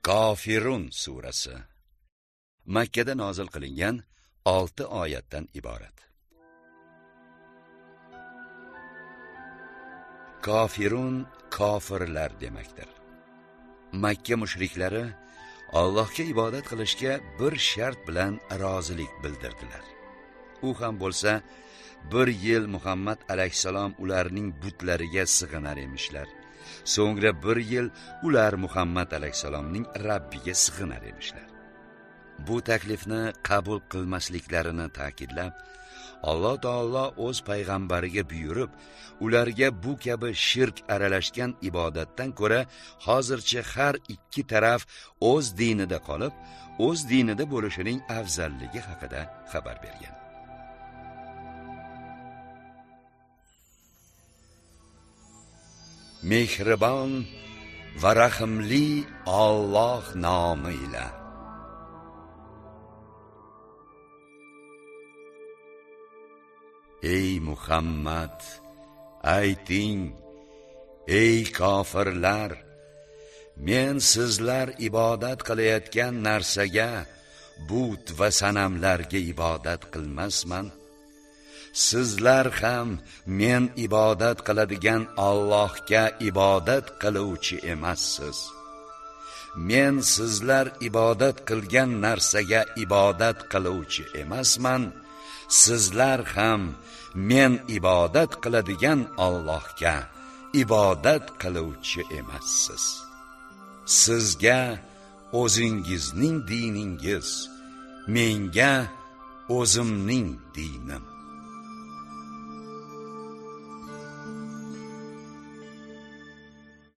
Kofirun surasi Makka da nozil qilingan 6 oyatdan iborat. Kofirun kofirlar demakdir. Makka mushriklari Allohga ibodat qilishga bir shart bilan rozilik bildirdilar. U ham bo'lsa, bir yil Muhammad alayhisalom ularning butlariga sig'inar emishlar. So'ngra bir yil ular Muhammad alayhisalomning Rabbiga sig'inar emishlar. Bu taklifni qabul qilmasliklarini ta'kidlab, Alloh taolo o'z payg'ambariga buyurib, ularga bu kabi shirk aralashgan ibodatdan ko'ra hozircha har ikki taraf o'z dinida qolib, o'z dinida bo'lishining afzalligi haqida xabar bergan. Mehribon va rahimli Alloh nomi ila. Ey Muhammad, ayting, ey kofirlar, men sizlar ibodat qilayotgan narsaga, but va sanamlarga ibodat qilmasman. Sizlar ham men ibodat qiladigan Allohga ibodat qiluvchi emassiz. Men sizlar ibodat qilgan narsaga ibodat qiluvchi emasman. Sizlar ham men ibodat qiladigan Allohga ibodat qiluvchi emassiz. Sizga o'zingizning diningiz, menga o'zimning dinim.